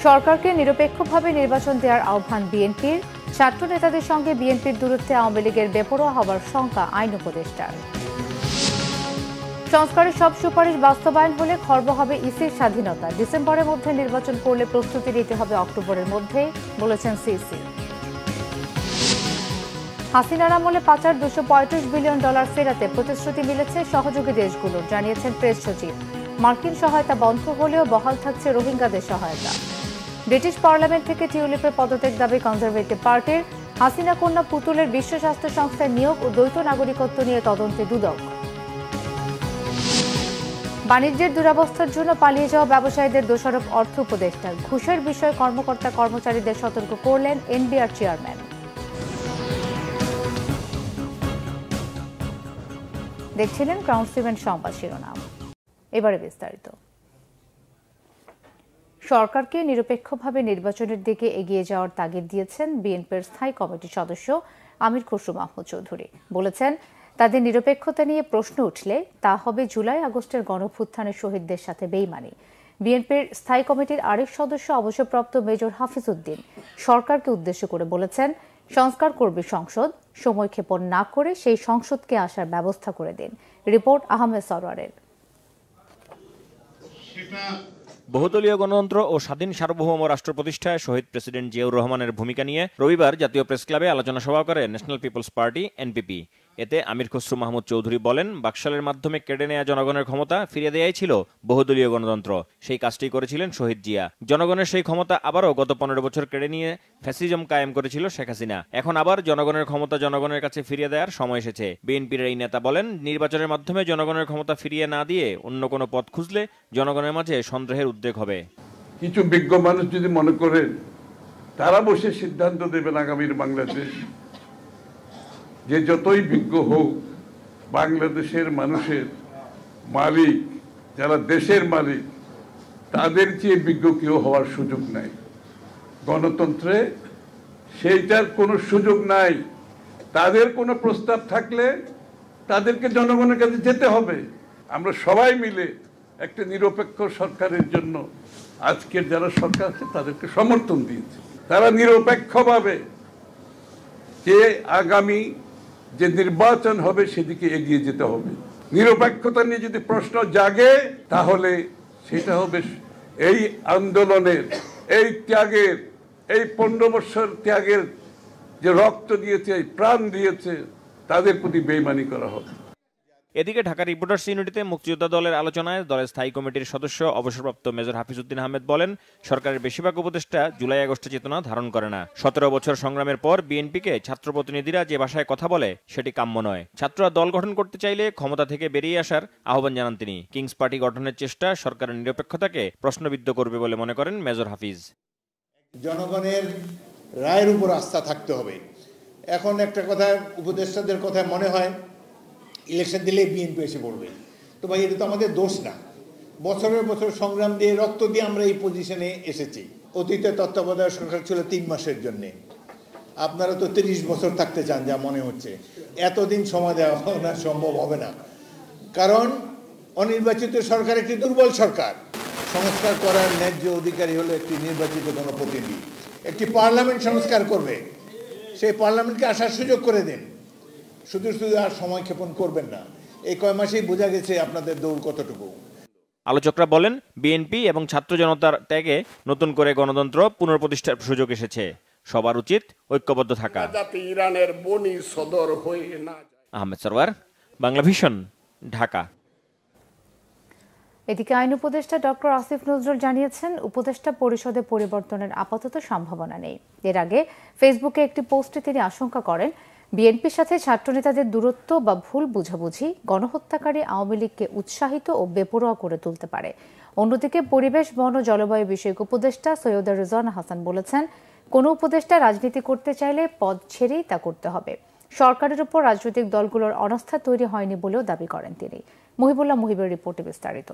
সরকারকে নিরপেক্ষভাবে নির্বাচন দেওয়ার আহ্বান বিএনপির। ছাত্র নেতাদের সঙ্গে বিএনপির দূরত্বে আওয়ামী লীগের বেপরোয়া হওয়ার শঙ্কা আইন উপদেষ্টার। সংস্কারের সব সুপারিশ বাস্তবায়ন হলে খর্ব হবে ইসির স্বাধীনতা। ডিসেম্বরের মধ্যে নির্বাচন করলে প্রস্তুতি নিতে হবে অক্টোবরের মধ্যেই, বলেছেন সিসি। হাসিনার আমলে পাচার $235 বিলিয়ন ফেরাতে প্রতিশ্রুতি মিলেছে সহযোগী দেশগুলোর, জানিয়েছেন প্রেস সচিব। মার্কিন সহায়তা বন্ধ হলেও বহাল থাকছে রোহিঙ্গাদের সহায়তা। ব্রিটিশ পার্লামেন্ট থেকে টিউলিপের পদত্যাগ দাবি কনজারভেটিভ পার্টির। হাসিনা কন্যা পুতুলের বিশ্ব স্বাস্থ্য সংস্থায় নিয়োগ ও দ্বৈত নাগরিকত্ব নিয়ে তদন্তে দুদক। বাণিজ্যের দুরবস্থার জন্য পালিয়ে যাওয়া ব্যবসায়ীদের দোষারোপ অর্থ উপদেষ্টার। ঘুষের বিষয়ে কর্মকর্তা কর্মচারীদের সতর্ক করলেন এনবিআর চেয়ারম্যান। দেখছিলেন ক্রাউন সিমেন্ট সংবাদ শিরোনাম। এবারে বিস্তারিত। সরকারকে নিরপেক্ষভাবে নির্বাচনের দিকে এগিয়ে যাওয়ার তাগিদ দিয়েছেন বিএনপির স্থায়ী কমিটির সদস্য আমির খসরু মাহমুদ চৌধুরী। বলেছেন, তাদের নিরপেক্ষতা নিয়ে প্রশ্ন উঠলে তা হবে জুলাই আগস্টের গণঅভ্যুত্থানের শহীদদের সাথে বেইমানি। বিএনপির স্থায়ী কমিটির আরেক সদস্য অবসরপ্রাপ্ত মেজর হাফিজ উদ্দিন সরকারকে উদ্দেশ্য করে বলেছেন, সংস্কার করবে সংসদ, সময়ক্ষেপণ না করে সেই সংসদকে আসার ব্যবস্থা করে দিন। রিপোর্ট আহমেদ সরওয়ারের। বহুদলীয় গণতন্ত্র ও স্বাধীন সার্বভৌম রাষ্ট্র প্রতিষ্ঠায় শহীদ প্রেসিডেন্ট জিয়াউর রহমানের ভূমিকা নিয়ে রবিবার জাতীয় প্রেস ক্লাবে আলোচনা সভা করে ন্যাশনাল পিপলস পার্টি এনপিপি। এতে আমির খসরু মাহমুদ চৌধুরী বলেন, বাকশালের মাধ্যমে কেড়ে নেওয়া জনগণের ক্ষমতা ফিরিয়ে দেয়াই ছিল বহুদলীয় গণতন্ত্র। সেই কাজটি করেছিলেন শহীদ জিয়া। জনগণের সেই ক্ষমতা আবারও গত 15 বছর কেড়ে নিয়ে ফ্যাসিজম কায়েম করেছিল শেখ হাসিনা। এখন আবার জনগণের ক্ষমতা জনগণের কাছে ফিরিয়ে দেওয়ার সময় এসেছে। বিএনপির এই নেতা বলেন, নির্বাচনের মাধ্যমে জনগণের ক্ষমতা ফিরিয়ে না দিয়ে অন্য কোনো পথ খুঁজলে জনগণের মাঝে সন্দেহের উদ্বেগ হবে। কিছু বিজ্ঞ মানুষ যদি মনে করেন তারা বসে সিদ্ধান্ত দেবেন আগামীর বাংলাদেশ, যে যতই বিজ্ঞ হোক, বাংলাদেশের মানুষের মালিক যারা দেশের মালিক, তাদের চেয়ে বিজ্ঞ কেউ হওয়ার সুযোগ নাই। গণতন্ত্রে সেইটার কোনো সুযোগ নাই। তাদের কোনো প্রস্তাব থাকলে তাদেরকে জনগণের কাছে যেতে হবে। আমরা সবাই মিলে একটা নিরপেক্ষ সরকারের জন্য আজকের যারা সরকার আছে তাদেরকে সমর্থন দিয়েছে। তারা নিরপেক্ষভাবে যে আগামী যে নির্বাচন হবে সেদিকে এগিয়ে যেতে হবে। নিরপেক্ষতা নিয়ে যদি প্রশ্ন জাগে তাহলে সেটা হবে এই আন্দোলনের, এই ত্যাগের, এই 15 বছর ত্যাগের যে রক্ত দিয়েছে, প্রাণ দিয়েছে, তাদের প্রতি বেইমানি করা হবে। এদিকে ঢাকা রিপোর্টার্স ইউনিটিতে মুক্তিযোদ্ধা দলের আলোচনায় দলের স্থায়ী কমিটির সদস্য অবসরপ্রাপ্ত মেজর হাফিজ উদ্দিন আহমেদ বলেন, সরকারের বেশিরভাগ উপদেষ্টা জুলাই আগস্টের চেতনা ধারণ করে না। 17 বছর সংগ্রামের পর বিএনপিকে ছাত্র প্রতিনিধিরা যে ভাষায় কথা বলে সেটি কাম্য নয়। ছাত্ররা দল গঠন করতে চাইলে ক্ষমতা থেকে বেরিয়ে আসার আহ্বান জানান তিনি। কিংস পার্টি গঠনের চেষ্টা সরকারের নিরপেক্ষতাকে প্রশ্নবিদ্ধ করবে বলে মনে করেন মেজর হাফিজ। জনগণের রায়ের উপর আস্থা থাকতে হবে। এখন একটা কথা উপদেষ্টাদের কথা মনে হয় ইলেকশন দিলে বিএনপি এসে পড়বে। তো ভাই, এটা তো আমাদের দোষ না। বছরের বছর সংগ্রাম দিয়ে, রক্ত দিয়ে আমরা এই পজিশনে এসেছি। অতীতে তত্ত্বাবধায়ক সরকার ছিল 3 মাসের জন্যে। আপনারা তো 30 বছর থাকতে চান যা মনে হচ্ছে। এতদিন সময় দেওয়া সম্ভব হবে না, কারণ অনির্বাচিত সরকার একটি দুর্বল সরকার। সংস্কার করার ন্যায্য অধিকারী হলো একটি নির্বাচিত জনপ্রতিনিধি। একটি পার্লামেন্ট সংস্কার করবে, সেই পার্লামেন্টকে আসার সুযোগ করে দেন। শুধু শুধু আর সময় ক্ষেপণ করবেন না। এই কয় মাসেই বোঝা গেছে আপনাদের দৌড় কতটুকু। আলোচকরা বলেন, বিএনপি এবং ছাত্র জনতার ত্যাগে নতুন করে গণতন্ত্র পুনঃপ্রতিষ্ঠার সুযোগ এসেছে। সবার উচিত ঐক্যবদ্ধ থাকা। ইরানের বনি সদর হয়ে না। আহমেদ সরওয়ার, বাংলাভিশন, ঢাকা। এদিকে আইন উপদেষ্টা ডক্টর আসিফ নজরুল জানিয়েছেন, উপদেষ্টা পরিষদে পরিবর্তনের আপাতত সম্ভাবনা নেই। এর আগে ফেসবুকে একটি পোস্টে তিনি আশঙ্কা করেন, বিএনপির সাথে ছাত্রনেতাদের দূরত্ব বা ভুল বুঝাবুঝি গণহত্যাকারী আওয়ামী লীগকে উৎসাহিত ও বেপরোয়া করে তুলতে পারে। অন্যদিকে পরিবেশ, বন ও জলবায়ু বিষয়ক উপদেষ্টা সৈয়দা রিজওয়ানা হাসান বলেছেন, কোনো উপদেষ্টা রাজনীতি করতে চাইলে পদ ছেড়েই তা করতে হবে। সরকারের উপর রাজনৈতিক দলগুলোর অনাস্থা তৈরি হয়নি বলেও দাবি করেন তিনি। মহিবুল্লাহ মুহিবের রিপোর্টে বিস্তারিত।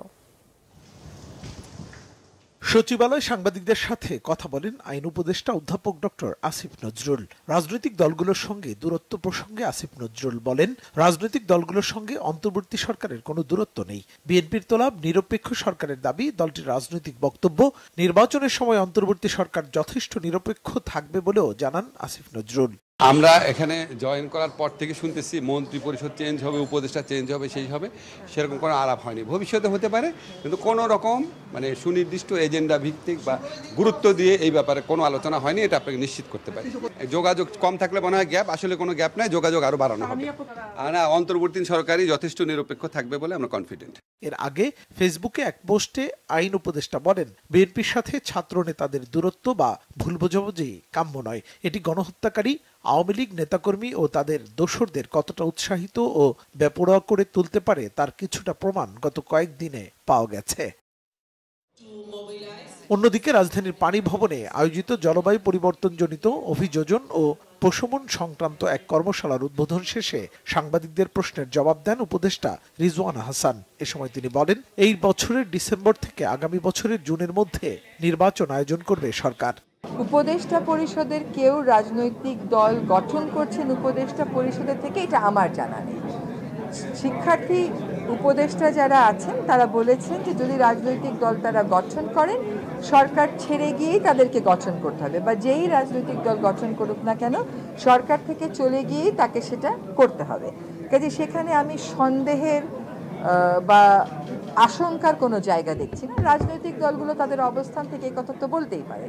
সচিবালয়ে সাংবাদিকদের সাথে কথা বলেন আইন উপদেষ্টা অধ্যাপক ডক্টর আসিফ নজরুল। রাজনৈতিক দলগুলোর সঙ্গে দূরত্ব প্রসঙ্গে আসিফ নজরুল বলেন, রাজনৈতিক দলগুলোর সঙ্গে অন্তর্বর্তী সরকারের কোনো দূরত্ব নেই। বিএনপির তোলা নিরপেক্ষ সরকারের দাবি দলটির রাজনৈতিক বক্তব্য। নির্বাচনের সময় অন্তর্বর্তী সরকার যথেষ্ট নিরপেক্ষ থাকবে বলেও জানান আসিফ নজরুল। আমরা এখানে জয়েন করার পর থেকে শুনতেছি মন্ত্রী পরিষদ চেঞ্জ হবে, উপদেষ্টা চেঞ্জ হবে, সেই হবে, সেরকম কোনো আলাপ হয়নি। ভবিষ্যতে হতে পারে, কিন্তু কোনো রকম মানে সুনির্দিষ্ট এজেন্ডা ভিত্তিক বা গুরুত্ব দিয়ে এই ব্যাপারে কোনো আলোচনা হয়নি, এটা আপনাকে নিশ্চিত করতে পারি। যোগাযোগ কম থাকলে মনে হয় গ্যাপ, আসলে কোনো গ্যাপ নাই, যোগাযোগ আরো বাড়ানো হবে। না, অন্তর্বর্তী সরকারই যথেষ্ট নিরপেক্ষ থাকবে বলে আমরা কনফিডেন্ট। এর আগে ফেসবুকে এক পোস্টে আইন উপদেষ্টা বলেন, বিএনপির সাথে ছাত্র নেতাদের দূরত্ব বা ভুল বোঝাবুঝি কাম্য নয়। এটি গণহত্যাকারী আওয়ামী লীগ নেতাকর্মী ও তাদের দোসরদের কতটা উৎসাহিত ও বেপরোয়া করে তুলতে পারে তার কিছুটা প্রমাণ গত কয়েকদিনে পাওয়া গেছে। অন্যদিকে রাজধানীর পানি ভবনে আয়োজিত জলবায়ু পরিবর্তনজনিত অভিযোজন ও প্রশমন সংক্রান্ত এক কর্মশালার উদ্বোধন শেষে সাংবাদিকদের প্রশ্নের জবাব দেন উপদেষ্টা রিজওয়ানা হাসান। এ সময় তিনি বলেন, এই বছরের ডিসেম্বর থেকে আগামী বছরের জুনের মধ্যে নির্বাচন আয়োজন করবে সরকার। উপদেষ্টা পরিষদের কেউ রাজনৈতিক দল গঠন করছেন উপদেষ্টা পরিষদের থেকে, এটা আমার জানা নেই। শিক্ষার্থী উপদেষ্টা যারা আছেন তারা বলেছেন যে যদি রাজনৈতিক দল তারা গঠন করেন, সরকার ছেড়ে গিয়েই তাদেরকে গঠন করতে হবে, বা যেই রাজনৈতিক দল গঠন করুক না কেন সরকার থেকে চলে গিয়েই তাকে সেটা করতে হবে। কাজে সেখানে আমি সন্দেহের বা আশঙ্কার কোনো জায়গা দেখছি না। রাজনৈতিক দলগুলো তাদের অবস্থান থেকে এই কথা তো বলতেই পারে,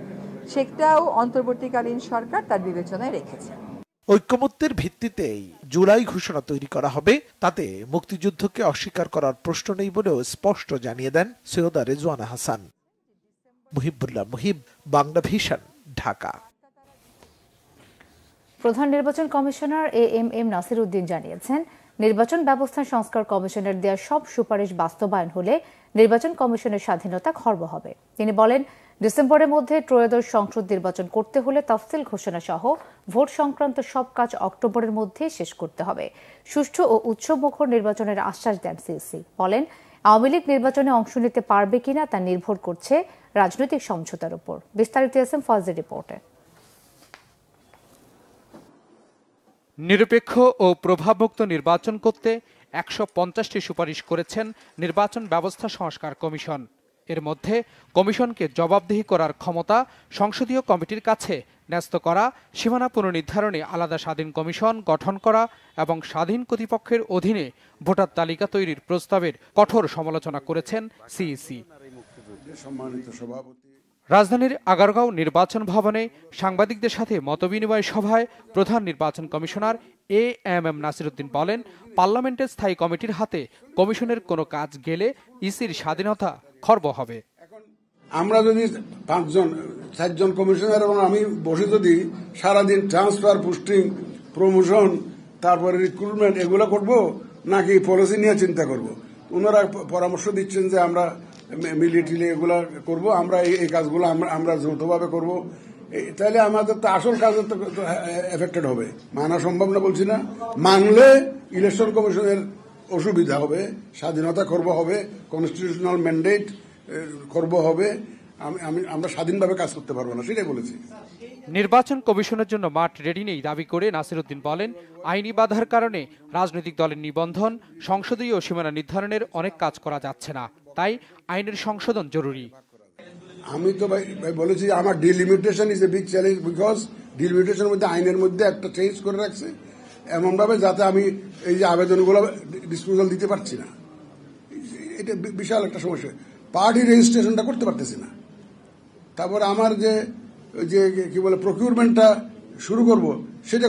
সেটাও অন্তর্বর্তীকালীন সরকার তার বিবেচনায় রেখেছে। ঐক্যমত্যের ভিত্তিতেই জুলাই ঘোষণা তৈরি করা হবে, তাতে মুক্তিযুদ্ধকে অস্বীকার করার প্রশ্ন নেই বলেও স্পষ্ট জানিয়ে দেন সৈয়দা রিজওয়ানা হাসান। মুহিবুল্লাহ মুহিব, বাংলা ভিশন, ঢাকা। প্রধান নির্বাচন কমিশনার এএমএম নাসির উদ্দিন জানিয়েছেন, নির্বাচন ব্যবস্থা সংস্কার কমিশনের দেওয়া সব সুপারিশ বাস্তবায়ন হলে নির্বাচন কমিশনের স্বাধীনতা খর্ব হবে। তিনি বলেন, ডিসেম্বরের মধ্যে ত্রয়োদশ সংসদ নির্বাচন করতে হলে তফসিল ঘোষণা সহ ভোট সংক্রান্ত সব কাজ অক্টোবরের মধ্যে শেষ করতে হবে। সুষ্ঠু ও উৎসবমুখর নির্বাচনের আশ্বাস দেন সিইসি। বলেন, আওয়ামী লীগ নির্বাচনে অংশ নিতে পারবে কিনা তা নির্ভর করছে রাজনৈতিক সমঝোতার উপর। বিস্তারিত এসএম ফজলের রিপোর্টে। নিরপেক্ষ ও প্রভাবমুক্ত নির্বাচন করতে 150টি সুপারিশ করেছেন নির্বাচন ব্যবস্থা সংস্কার কমিশন। এর মধ্যে কমিশনকে জবাবদিহি করার ক্ষমতা সংসদীয় কমিটির কাছে ন্যস্ত করা, সীমানা পুনর্নির্ধারণে আলাদা স্বাধীন কমিশন গঠন করা এবং স্বাধীন কর্তৃপক্ষের অধীনে ভোটার তালিকা তৈরির প্রস্তাবের কঠোর সমালোচনা করেছেন সিইসি। রাজধানীর আগারগাঁও নির্বাচন ভবনে সাংবাদিকদের সাথে মতবিনিময় সভায় প্রধান নির্বাচন কমিশনার এএমএম নাসির উদ্দিন বলেন, পার্লামেন্টের স্থায়ী কমিটির হাতে কমিশনের কোনো কাজ গেলে ইসির স্বাধীনতা খর্ব হবে। আমরা যদি 4জন কমিশনার এবং আমি বসে যদি সারাদিন ট্রান্সফার, পোস্টিং, প্রমোশন, তারপরে রিক্রুটমেন্ট এগুলো করব, নাকি পলিসি নিয়ে চিন্তা করব? ওনারা পরামর্শ দিচ্ছেন যে আমরা মিলিটারি এগুলা করব, আমরা এই কাজগুলো আমরা যৌথভাবে করব, তাহলে আমাদের তো আসল কাজের তো এফেক্টেড হবে। মানা সম্ভব না বলছি না, মানলে ইলেকশন কমিশনের অসুবিধা হবে, স্বাধীনতা খর্ব হবে, কনস্টিটিউশনাল ম্যান্ডেট খর্ব হবে, আমরা স্বাধীনভাবে কাজ করতে পারবো না, সেটাই বলেছি। নির্বাচন কমিশনের জন্য মাঠ রেডি নেই দাবি করে নাসির উদ্দিন বলেন, আইনি বাধার কারণে রাজনৈতিক দলের নিবন্ধন, সংসদীয় সীমানা নির্ধারণের অনেক কাজ করা যাচ্ছে না, তাই আইনের সংশোধন জরুরি। আমি তো ভাই বলেছি আমার delimitation is a big challenge, because ডিলিমিটেশনের মধ্যে আইনের মধ্যে একটা চেঞ্জ করে রাখছে এমনভাবে যাতে আমি এই যে আবেদনগুলো ডিসপোজাল দিতে পারছি না। এটা বিশাল একটা সমস্যা। পার্টি রেজিস্ট্রেশনটা করতে পারতেছি না। তারপর আমার যে কি বলে প্রকিউরমেন্টটা শুরু করব সেটা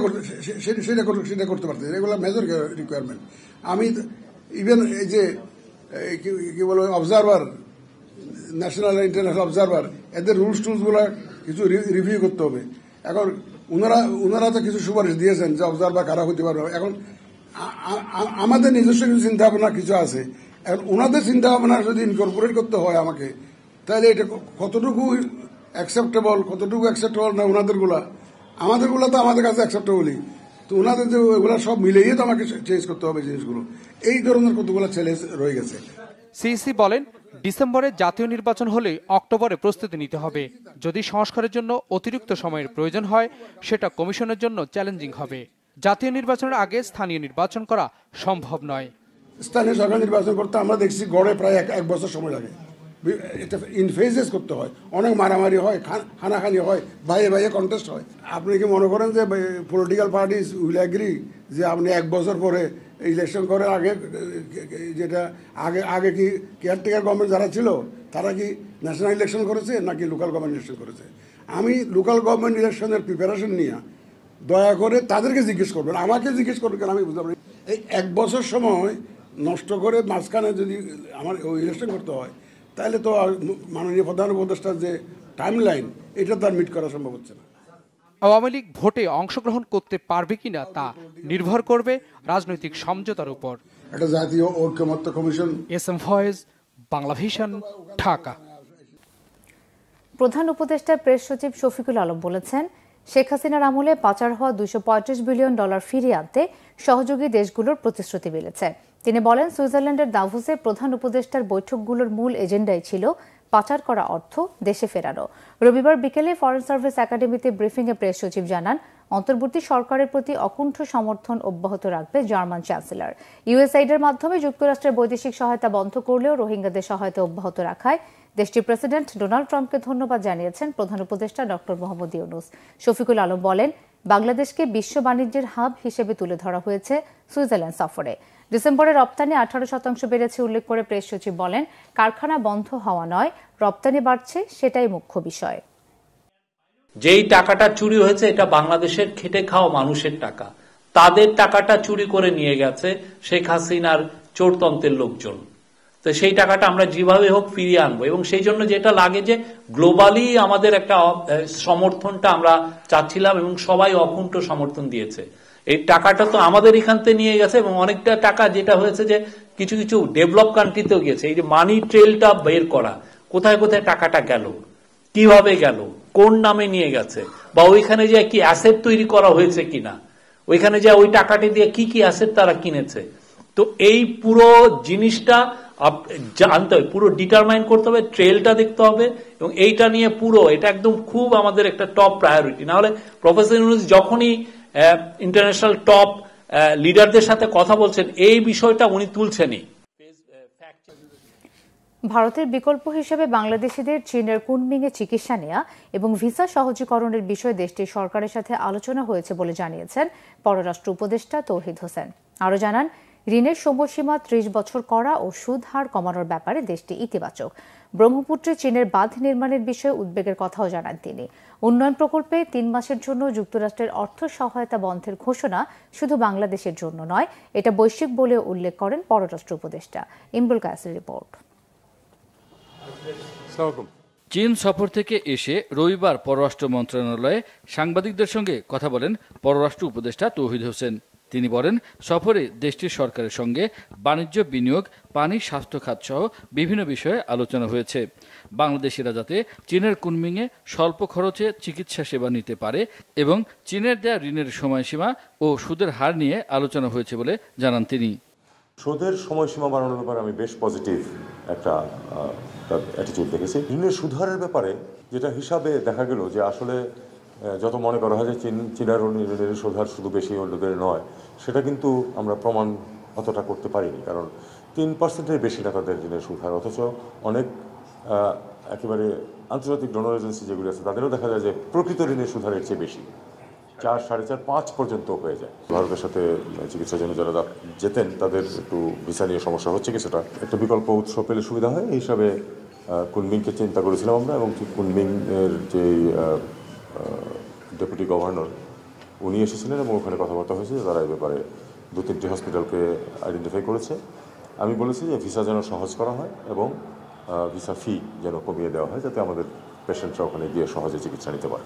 করতে পারতেছি না। এগুলো মেজর রিকোয়ারমেন্ট। আমি ইভেন এই যে কি বলে অবজারভার, ন্যাশনাল ইন্টারন্যাশনাল অবজারভার, এদের রুলস টুলসগুলো কিছু রিভিউ করতে হবে। এখন ওনারা তো কিছু সুপারিশ দিয়েছেন যে অবজারভার কারা হতে পারবে। এখন আমাদের নিজস্ব কিছু চিন্তা ভাবনা কিছু আছে, এখন ওনাদের চিন্তা ভাবনা যদি ইনকর্পোরেট করতে হয় আমাকে, তাহলে এটা কতটুকু অ্যাকসেপ্টেবল না ওনাদেরগুলা, আমাদেরগুলা তো আমাদের কাছে অ্যাকসেপ্টেবলই, তো ওনাদের যে ওগুলা সব মিলিয়ে তো আমাকে চেঞ্জ করতে হবে জিনিসগুলো। এই ধরনের কতগুলো চ্যালেঞ্জ রয়ে গেছে। সিইসি বলেন, ডিসেম্বরে জাতীয় নির্বাচন হলে অক্টোবরে প্রস্তুতি নিতে হবে। যদি সংস্কারের জন্য অতিরিক্ত সময়ের প্রয়োজন হয় সেটা কমিশনের জন্য চ্যালেঞ্জিং হবে। জাতীয় নির্বাচনের আগে স্থানীয় নির্বাচন করা সম্ভব নয়। স্থানীয় সরকার নির্বাচন করতে আমরা দেখছি গড়ে প্রায় এক বছর সময় লাগে। এটা ইন ফেজেস করতে হয়, অনেক মারামারি হয়, হানাহানি হয়, ভাইয়ে ভাইয়ে কন্টেস্ট হয়। আপনি কি মনে করেন যে পলিটিক্যাল পার্টিস উইল এগ্রি যে আপনি এক বছর পরে ইলেকশন করার আগে, যেটা আগে কি কেয়ারটেকার গভর্নমেন্ট যারা ছিল তারা কি ন্যাশনাল ইলেকশন করেছে নাকি লোকাল গভর্নমেন্ট ইলেকশন করেছে? আমি লোকাল গভর্নমেন্ট ইলেকশনের প্রিপারেশন নিয়ে দয়া করে তাদেরকে জিজ্ঞেস করবেন, আমাকে জিজ্ঞেস করবেন কেন আমি বুঝতে পারি। এই এক বছর সময় নষ্ট করে মাঝখানে যদি আমার ইলেকশন করতে হয় তাহলে তো মাননীয় প্রধান উপদেষ্টার যে টাইম লাইন এটা তার মিট করা সম্ভব হচ্ছে না। আওয়ামী লীগ ভোটে অংশগ্রহণ করতে পারবে কিনা তা নির্ভর করবে রাজনৈতিক সমঝোতার উপর। এটা জাতীয় ঐক্যমত্য commission. SM Foyez, Bangla Vision, Dhaka. প্রধান উপদেষ্টা প্রেস সচিব শফিকুল আলম বলেছেন, শেখ হাসিনার আমলে পাচার হওয়া $235 বিলিয়ন ফিরিয়ে আনতে সহযোগী দেশগুলোর প্রতিশ্রুতি মিলেছে। তিনি বলেন, সুইজারল্যান্ডের দাভোসে প্রধান উপদেষ্টার বৈঠকগুলোর মূল এজেন্ডাই ছিল পাচার করা অর্থ দেশে ফেরানো। রবিবার বিকেলে ফরেন সার্ভিস একাডেমিতে ব্রিফিংয়ে প্রেস সচিব জানান, অন্তর্বর্তী সরকারের প্রতি অকুণ্ঠ সমর্থন অব্যাহত রাখবে জার্মান চ্যান্সেলর। ইউএসএইডের মাধ্যমে যুক্তরাষ্ট্রের বৈদেশিক সহায়তা বন্ধ করলেও রোহিঙ্গাদের সহায়তা অব্যাহত রাখায় দেশটির প্রেসিডেন্ট ডোনাল্ড ট্রাম্পকে ধন্যবাদ জানিয়েছেন প্রধান উপদেষ্টা ডক্টর মোহাম্মদ ইউনূস। শফিকুল আলম বলেন, বাংলাদেশকে বিশ্ব বাণিজ্যের হাব হিসেবে তুলে ধরা হয়েছে সুইজারল্যান্ড সফরে। ডিসেম্বরে রপ্তানি 18% বেড়েছে উল্লেখ করে প্রেস সচিব বলেন, কারখানা বন্ধ হওয়া নয়, রপ্তানি বাড়ছে, সেটাই মুখ্য বিষয়। যেই টাকাটা চুরি হয়েছে এটা বাংলাদেশের খেটে খাওয়া মানুষের টাকা, তাদের টাকাটা চুরি করে নিয়ে গেছে শেখ হাসিনার চোরতন্ত্রের লোকজন। তো সেই টাকাটা আমরা যেভাবে হোক ফিরিয়ে আনবো, এবং সেই জন্য যেটা লাগে যে গ্লোবালি আমাদের একটা সমর্থনটা আমরা চাচ্ছিলাম এবং সবাই অকুণ্ঠ সমর্থন দিয়েছে। এই টাকাটা তো আমাদের এখান থেকে নিয়ে গেছে এবং অনেকটা টাকা যেটা হয়েছে যে কিছু কিছু ডেভেলপ কান্ট্রিতেও গেছে। এই যে মানি ট্রেলটা বের করা, কোথায় কোথায় টাকাটা গেল, কিভাবে গেল, কোন নামে নিয়ে গেছে, বা ওইখানে যে কি অ্যাসেট তৈরি করা হয়েছে কিনা, ওইখানে যে ওই টাকাটি দিয়ে কি কি অ্যাসেট তারা কিনেছে। তো এই পুরো জিনিসটা জানতে হবে, পুরো ডিটারমাইন করতে হবে, ট্রেলটা দেখতে হবে, এবং এইটা নিয়ে পুরো এটা একদম খুব আমাদের একটা টপ প্রায়োরিটি। না হলে প্রফেসর ইউনূস যখনই ইন্টারন্যাশনাল টপ লিডারদের সাথে কথা বলছেন এই বিষয়টা উনি তুলছেনই। ভারতের বিকল্প হিসেবে বাংলাদেশিদের চীনের কুনমিংয়ে চিকিৎসা নেওয়া এবং ভিসা সহজীকরণের বিষয়ে দেশটির সরকারের সাথে আলোচনা হয়েছে বলে জানিয়েছেন পররাষ্ট্র উপদেষ্টা তৌহিদ হোসেন। আরও জানান, ঋণের সময়সীমা 30 বছর করা ও সুদ হার কমানোর ব্যাপারে দেশটি ইতিবাচক। ব্রহ্মপুত্রে চীনের বাঁধ নির্মাণের বিষয়ে উদ্বেগের কথাও জানান তিনি। উন্নয়ন প্রকল্পে 3 মাসের জন্য যুক্তরাষ্ট্রের অর্থ সহায়তা বন্ধের ঘোষণা শুধু বাংলাদেশের জন্য নয়, এটা বৈশ্বিক বলেও উল্লেখ করেন পররাষ্ট্র উপদেষ্টা। ইমরুল কায়েসের রিপোর্ট। চীন সফর থেকে এসে রবিবার পররাষ্ট্র মন্ত্রণালয়ে সাংবাদিকদের সঙ্গে কথা বলেন পররাষ্ট্র উপদেষ্টা তৌহিদ হোসেন। তিনি বলেন, সফরে দেশটির সরকারের সঙ্গে বাণিজ্য, বিনিয়োগ, পানি, স্বাস্থ্য খাত সহ বিভিন্ন বিষয়ে আলোচনা হয়েছে। বাংলাদেশিরা যাতে চীনের কুনমিংয়ে স্বল্প খরচে চিকিৎসা সেবা নিতে পারে এবং চীনের দেয়া ঋণের সময়সীমা ও সুদের হার নিয়ে আলোচনা হয়েছে বলে জানান তিনি। সুদের সময়সীমা বাড়ানোর ব্যাপারে আমি বেশ পজিটিভ একটা অ্যাটিটিউড দেখেছি। ঋণের সুদহারের ব্যাপারে যেটা হিসাবে দেখা গেল যে আসলে যত মনে করা হয় যে চীনের ঋণের সুদহার শুধু বেশি অন্যদের নয়, সেটা কিন্তু আমরা প্রমাণ অতটা করতে পারিনি। কারণ 3%-এর বেশি না তাদের ঋণের সুদহার, অথচ অনেক একেবারে আন্তর্জাতিক ডোনর এজেন্সি যেগুলি আছে তাদেরও দেখা যায় যে প্রকৃত ঋণের সুদহারের চেয়ে বেশি, 4, 4.5, 5 পর্যন্ত হয়ে যায়। ভারতের সাথে চিকিৎসার জন্য যারা যেতেন তাদের একটু ভিসা নিয়ে সমস্যা হচ্ছে কিছুটা, একটা বিকল্প উৎস পেলে সুবিধা হয় এই হিসাবে কুনমিংকে চিন্তা করেছিলাম আমরা। এবং কুনমিংয়ের যে ডেপুটি গভর্নর উনি এসেছিলেন এবং ওখানে কথাবার্তা হয়েছে, তারা এই ব্যাপারে 2-3টি হসপিটালকে আইডেন্টিফাই করেছে। আমি বলেছি যে ভিসা যেন সহজ করা হয় এবং ভিসা ফি যেন কমিয়ে দেওয়া হয়, যাতে আমাদের পেশেন্টরা ওখানে গিয়ে সহজে চিকিৎসা নিতে পারে।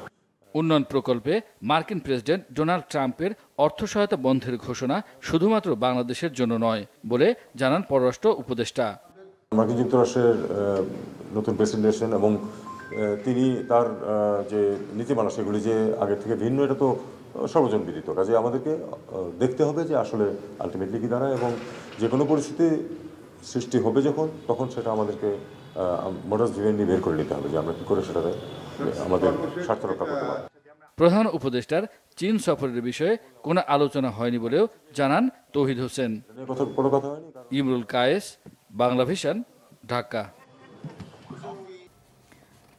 উন্নয়ন প্রকল্পে মার্কিন প্রেসিডেন্ট ডোনাল্ড ট্রাম্পের অর্থ সহায়তা বন্ধের ঘোষণা শুধুমাত্র বাংলাদেশের জন্য নয় বলে জানান পররাষ্ট্র উপদেষ্টা। মার্কিন যুক্তরাষ্ট্রের নতুন প্রেসিডেন্ট এসেছেন এবং তিনি তার যে নীতিমালা সেগুলি যে আগের থেকে ভিন্ন, এটা তো সর্বজন বিদিত। কাজে আমাদেরকে দেখতে হবে যে আসলে আলটিমেটলি কি দাঁড়ায়, এবং যে কোনো পরিস্থিতি সৃষ্টি হবে তখন সেটা আমাদেরকে মোডাস ভিভেন্ডি বের করে নিতে হবে যে আমরা কি করে সেটাতে আমাদের স্বার্থ রক্ষা করতে পারি। প্রধান উপদেষ্টার চীন সফরের বিষয়ে কোনো আলোচনা হয়নি বলেও জানান তৌহিদ হোসেন। ইমরুল কায়েস, বাংলা ভিশন, ঢাকা।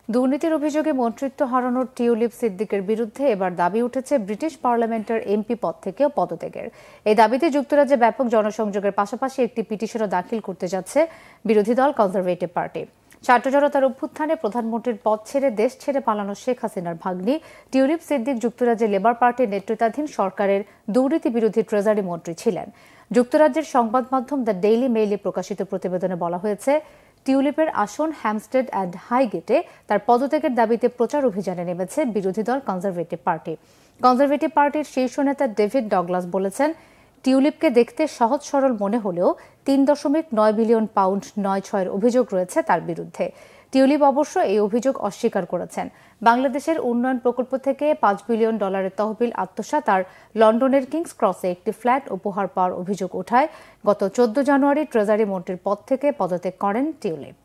দুর্নীতির অভিযোগে মন্ত্রিত্ব হারানোর টিউলিপ সিদ্দিকের বিরুদ্ধে এবার দাবি উঠেছে ব্রিটিশ পার্লামেন্টের এমপি পদ থেকেও পদত্যাগের। এই দাবিতে যুক্তরাজ্যে ব্যাপক জনসংযোগের পাশাপাশি একটি পিটিশনও দাখিল করতে যাচ্ছে বিরোধী দল কনজারভেটিভ পার্টি। ছাত্র জনতার অভ্যুত্থানে প্রধানমন্ত্রীর পদ ছেড়ে দেশ ছেড়ে পালানো শেখ হাসিনার ভাগ্নি টিউলিপ সিদ্দিক যুক্তরাজ্যের লেবার পার্টির নেতৃত্বাধীন সরকারের দুর্নীতি বিরোধী ট্রেজারি মন্ত্রী ছিলেন। যুক্তরাজ্যের সংবাদ মাধ্যম দ্য ডেইলি মেইলে প্রকাশিত প্রতিবেদনে বলা হয়েছে, টিউলিপের আসন হ্যামস্টেড অ্যান্ড হাইগেটে তার পদত্যাগের দাবিতে প্রচার অভিযানে নেমেছে বিরোধী দল কনজারভেটিভ পার্টি। কনজারভেটিভ পার্টির শীর্ষ নেতা ডেভিড ডগলাস বলেছেন, টিউলিপকে দেখতে সহজ সরল মনে হলেও 3.9 বিলিয়ন পাউন্ড 9/6 অভিযোগ রয়েছে তার বিরুদ্ধে। টিউলিপ অবশ্য এই অভিযোগ অস্বীকার করেছেন। বাংলাদেশের উন্নয়ন প্রকল্প থেকে $5 বিলিয়ন তহবিল আত্মসাৎ আর লন্ডনের কিংস ক্রসে একটি ফ্ল্যাট উপহার পাওয়ার অভিযোগ ওঠায় গত 14 জানুয়ারি ট্রেজারি মন্ত্রীর পদ থেকে পদত্যাগ করেন টিউলিপ।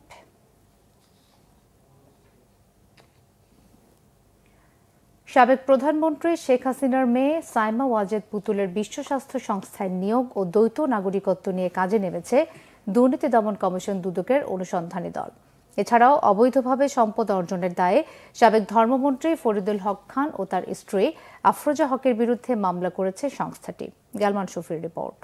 সাবেক প্রধানমন্ত্রী শেখ হাসিনার মেয়ে সাইমা ওয়াজেদ পুতুলের বিশ্ব স্বাস্থ্য সংস্থায় নিয়োগ ও দ্বৈত নাগরিকত্ব নিয়ে কাজে নেমেছে দুর্নীতি দমন কমিশন দুদকের অনুসন্ধানী দল। এছাড়াও অবৈধভাবে সম্পদ অর্জনের দায়ে সাবেক ধর্মমন্ত্রী ফরিদুল হক খান ও তার স্ত্রী আফরোজা হকের বিরুদ্ধে মামলা করেছে সংস্থাটি। গালমান শফির রিপোর্ট।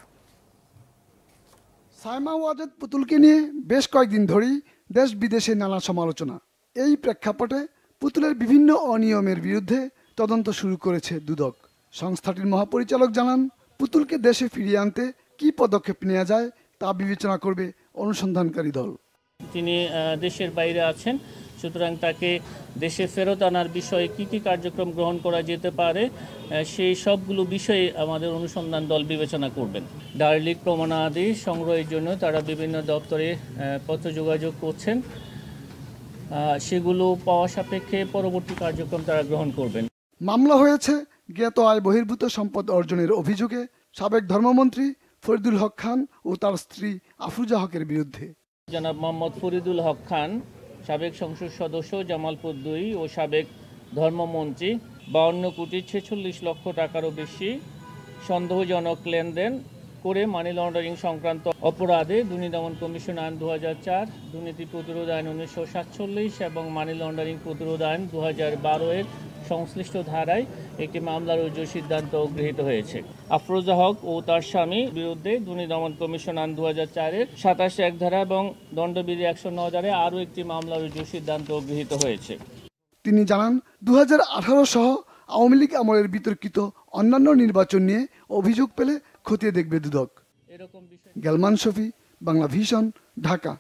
সাইমা ওয়াজেদ পুতুলকে নিয়ে বেশ কয়েকদিন ধরেই দেশ বিদেশে নানা সমালোচনা। এই প্রেক্ষাপটে পুতুলের বিভিন্ন অনিয়মের বিরুদ্ধে তদন্ত শুরু করেছে দুদক। সংস্থাটির মহাপরিচালক জানান, পুতুলকে দেশে ফিরিয়ে আনতে কি পদক্ষেপ নেওয়া যায় তা বিবেচনা করবে অনুসন্ধানকারী দল। তিনি দেশের বাইরে আছেন, সুতরাং তাকে দেশে ফেরত আনার বিষয়ে কি কি কার্যক্রম গ্রহণ করা যেতে পারে সেই সবগুলো বিষয়ে আমাদের অনুসন্ধান দল বিবেচনা করবেন। দালিলিক প্রমাণাদি সংগ্রহের জন্য তারা বিভিন্ন দপ্তরে পত্র যোগাযোগ করছেন, সেগুলো পাওয়া সাপেক্ষে পরবর্তী কার্যক্রম তারা গ্রহণ করবেন। মামলা হয়েছে জ্ঞাত আয় বহির্ভূত সম্পদ অর্জনের অভিযোগে সাবেক ধর্মমন্ত্রী ফরিদুল হক খান ও তার স্ত্রী আফরোজা হকের বিরুদ্ধে। জনাব মোহাম্মদ ফরিদুল হক খান, সাবেক সংসদ সদস্য জামালপুর 2 ও সাবেক ধর্মমন্ত্রী 52,46,00,000 টাকারও বেশি সন্দেহজনক লেনদেন করে মানি লন্ডারিং সংক্রান্ত অপরাধে দুর্নীতি দমন কমিশন আইন 2004, দুর্নীতি প্রতিরোধ আইন 1947 এবং মানি লন্ডারিং প্রতিরোধ আইন 2012 এর সংশ্লিষ্ট ধারায় একটি মামলা রুজুর সিদ্ধান্ত গৃহীত হয়েছে। আফরোজা হক ও তার স্বামী বিরুদ্ধে দুর্নীতি দমন কমিশন আইন 2004 এর 27 ধারা এবং দণ্ডবিধি 109 ধারায় আরও একটি মামলা রুজুর সিদ্ধান্ত গৃহীত হয়েছে। তিনি জানান, 2018 সহ আওয়ামী লীগ আমলের বিতর্কিত অন্যান্য নির্বাচন নিয়ে অভিযোগ পেলে খতিয়ে দেখবে দুদক। গালমান শফি, বাংলা ভিশন, ঢাকা।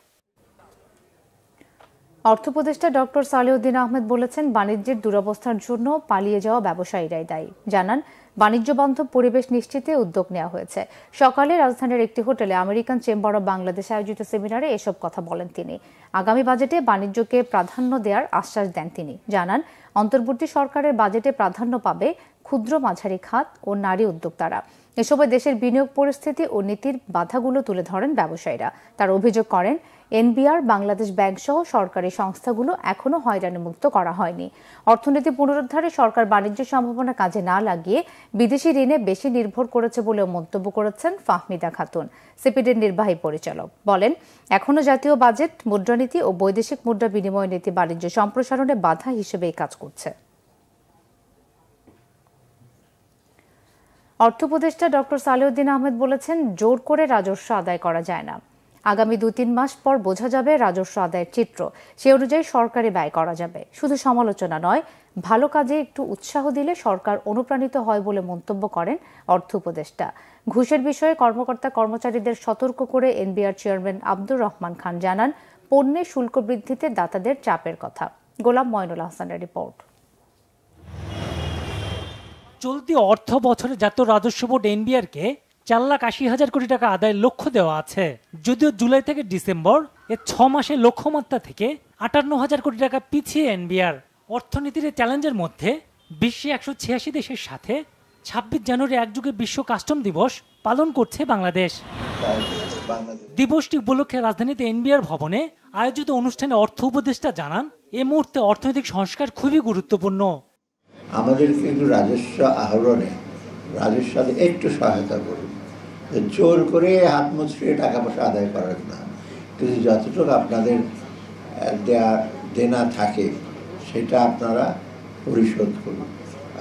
অর্থ উপদেষ্টা ডক্টর সালেউদ্দিন আহমেদ বলেছেন, বাণিজ্যের দুরবস্থার জন্য পালিয়ে যাওয়া ব্যবসায়ীরাই দায়ী। জানান, বাণিজ্য বান্ধব পরিবেশ নিশ্চিতে উদ্যোগ নেওয়া হয়েছে। সকালে রাজধানীর একটি হোটেলে আমেরিকান চেম্বার অব বাংলাদেশ আয়োজিত সেমিনারে এসব কথা বলেন তিনি। আগামী বাজেটে বাণিজ্যকে প্রাধান্য দেওয়ার আশ্বাস দেন তিনি। জানান, অন্তর্বর্তী সরকারের বাজেটে প্রাধান্য পাবে ক্ষুদ্র মাঝারি খাত ও নারী উদ্যোক্তারা। এ সময় দেশের বিনিয়োগ পরিস্থিতি ও নীতির বাধাগুলো তুলে ধরেন ব্যবসায়ীরা। তার অভিযোগ করেন, এনবিআর, বাংলাদেশ ব্যাংক সহ সরকারি সংস্থাগুলো এখনো হয়রানিমুক্ত করা হয়নি। অর্থনীতি পুনরুদ্ধারে সরকার বাণিজ্য সম্ভাবনা কাজে না লাগিয়ে বিদেশি ঋণে বেশি নির্ভর করেছে বলেও মন্তব্য করেছেন ফাহমিদা খাতুন, সিপিডির নির্বাহী পরিচালক। বলেন, এখনো জাতীয় বাজেট, মুদ্রানীতি ও বৈদেশিক মুদ্রা বিনিময় নীতি বাণিজ্য সম্প্রসারণে বাধা হিসেবেই কাজ করছে। অর্থ উপদেষ্টা ডক্টর সালেউদ্দিন আহমেদ বলেছেন, জোর করে রাজস্ব আদায় করা যায় না। আগামী 2-3 মাস পর বোঝা যাবে রাজস্ব আদায়ের চিত্র। সে অনুযায়ী সরকারি ব্যয় করা যাবে। শুধু সমালোচনা নয়, ভালো কাজে একটু উৎসাহ দিলে সরকার অনুপ্রাণিত হয় বলে মন্তব্য করেন অর্থ উপদেষ্টা। ঘুষের বিষয়ে কর্মকর্তা কর্মচারীদের সতর্ক করে এনবিআর চেয়ারম্যান আব্দুর রহমান খান জানান, পণ্যের শুল্ক বৃদ্ধিতে দাতাদের চাপের কথা। গোলাম ময়নুল হাসানের রিপোর্ট। চলতি অর্থ বছরে জাতীয় রাজস্ব বোর্ড এনবিআরকে 4,80,000 কোটি টাকা আদায়ের লক্ষ্য দেওয়া আছে। যদিও জুলাই থেকে ডিসেম্বর এ 6 মাসে লক্ষ্যমাত্রা থেকে 58,000 কোটি টাকা পিছিয়ে এনবিআর। অর্থনীতির চ্যালেঞ্জের মধ্যে বিশ্বে 186 দেশের সাথে 26 জানুয়ারি একযোগে বিশ্ব কাস্টম দিবস পালন করছে বাংলাদেশ। দিবসটি উপলক্ষে রাজধানীতে এনবিআর ভবনে আয়োজিত অনুষ্ঠানে অর্থ উপদেষ্টা জানান, এই মুহূর্তে অর্থনৈতিক সংস্কার খুবই গুরুত্বপূর্ণ। আমাদেরকে একটু রাজস্ব আহরণে রাজস্ব একটু সহায়তা করুন, জোর করে হাত মুচড়িয়ে টাকা পয়সা আদায় করার না, কিন্তু যতটুকু আপনাদের দেনা থাকে সেটা আপনারা পরিশোধ করুন।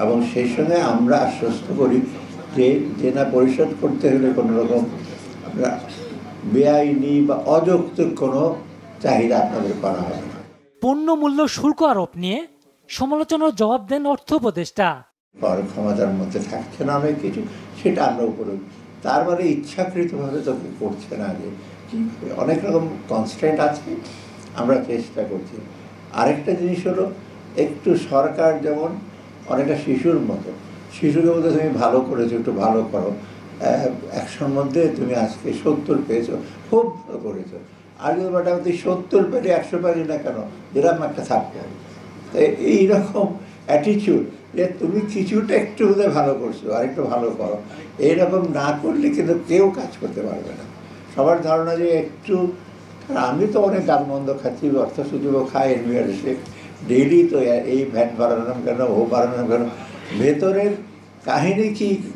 এবং সেই সঙ্গে আমরা আশ্বস্ত করি যে দেনা পরিশোধ করতে হলে কোনো রকম আমরা বেআইনি বা অযৌক্তিক কোনো চাহিদা আপনাদের করা হবে না। পণ্য মূল্য শুল্ক আরোপ নিয়ে সমালোচনার জবাব দেন অর্থ উপদেষ্টা। ক্ষমতার মধ্যে থাকছে না অনেক কিছু, সেটা আমরা উপরে, তার মানে ইচ্ছাকৃতভাবে তো করছে না, যে অনেক রকম কনস্ট্যান্ট আছে, আমরা চেষ্টা করছি। আরেকটা জিনিস হলো, একটু সরকার যেমন অনেকটা শিশুর মতো, শিশুকে মধ্যে তুমি ভালো করেছো, একটু ভালো করো, 100-র মধ্যে তুমি আজকে 70 পেয়েছো, খুব ভালো করেছো, আর যদি মোটামুটি 70 পেলে 100 পারি না কেন, যেরকম একটা থাকতে হবে। এইরকম অ্যাটিটিউড যে তুমি কিছুটা একটু হলে ভালো করছো, আর একটু ভালো করো, এইরকম না করলে কিন্তু কেউ কাজ করতে পারবে না। সবার ধারণা যে একটু, আমি তো অনেক গালমন্দ খাচ্ছি, অর্থ সচিবও খাই, এনবিআর এসে ডেইলি তো এই ভ্যাট বাড়ালাম কেন, ও বাড়ালাম কেন, ভেতরের কাহিনী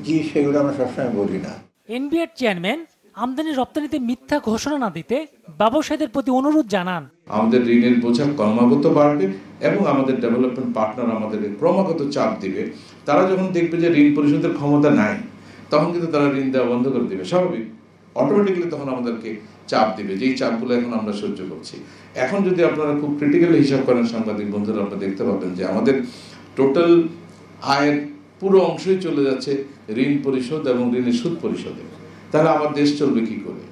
কি সেগুলো আমরা সবসময় বলি না। এনবিআর চেয়ারম্যান আমদানি রপ্তানিতে মিথ্যা ঘোষণা না দিতে ব্যবসায়ীদের প্রতি অনুরোধ জানান। আমাদের ঋণের বোঝা ক্রমাগত বাড়বে এবং আমাদের ডেভেলপমেন্ট পার্টনার আমাদেরকে ক্রমাগত চাপ দিবে। তারা যখন দেখবে যে ঋণ পরিশোধের ক্ষমতা নাই, তখন কিন্তু তারা ঋণ দেওয়া বন্ধ করে দিবে, স্বাভাবিক, অটোমেটিক্যালি তখন আমাদেরকে চাপ দিবে, যেই চাপগুলো এখন আমরা সহ্য করছি। এখন যদি আপনারা খুব ক্রিটিক্যালি হিসাব করেন সাংবাদিক বন্ধুরা, আপনারা দেখতে পাবেন যে আমাদের টোটাল আয়ের পুরো অংশই চলে যাচ্ছে ঋণ পরিশোধ এবং ঋণের সুদ পরিশোধে। তাহলে আমার দেশ চলবে কি করে?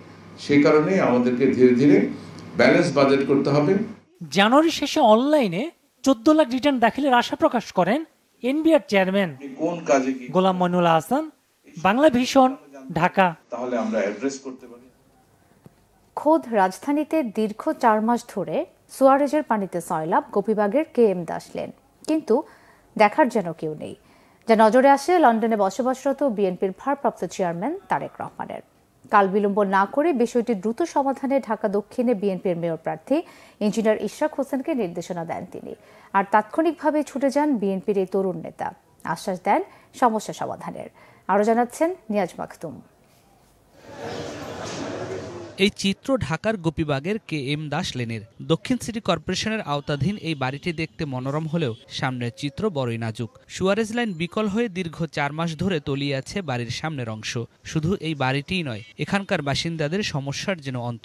সেই কারণে আমাদেরকে ধীরে ধীরে ব্যালেন্স বাজেট করতে হবে। জানুয়ারি শেষে অনলাইনে 14 লাখ রিটার্ন দাখিলের আশা প্রকাশ করেন এনবিআর চেয়ারম্যান। কোন কাজে কি? গোলাম মইনুল হাসান, বাংলা ভিশন, ঢাকা। তাহলে আমরা অ্যাড্রেস করতে পারি। খোদ রাজধানীতে দীর্ঘ 4 মাস ধরে সুয়ারেজের পানিতে সয়লাব গোপীবাগের KM দাস লেন, কিন্তু দেখার যেন কেউ নেই। যা নজরে আসে লন্ডনে বসবাসরত বিএনপির ভারপ্রাপ্ত চেয়ারম্যান তারেক রহমানের। কাল বিলম্ব না করে বিষয়টি দ্রুত সমাধানে ঢাকা দক্ষিণে বিএনপির মেয়র প্রার্থী ইঞ্জিনিয়ার ইশরাক হোসেনকে নির্দেশনা দেন তিনি, আর তাৎক্ষণিকভাবে ছুটে যান বিএনপির এই তরুণ নেতা, আশ্বাস দেন সমস্যা সমাধানের। আরও জানাচ্ছেন নিয়াজ মাকতুম। এই চিত্র ঢাকার গোপীবাগের KM দাস লেনের। দক্ষিণ সিটি কর্পোরেশনের আওতাধীন এই বাড়িটি দেখতে মনোরম হলেও সামনের চিত্র বড়ই নাজুক। সুয়ারেজ লাইন বিকল হয়ে দীর্ঘ 4 মাস ধরে তলিয়ে আছে বাড়ির সামনের অংশ। শুধু এই বাড়িটিই নয়, এখানকার বাসিন্দাদের সমস্যার যেন অন্ত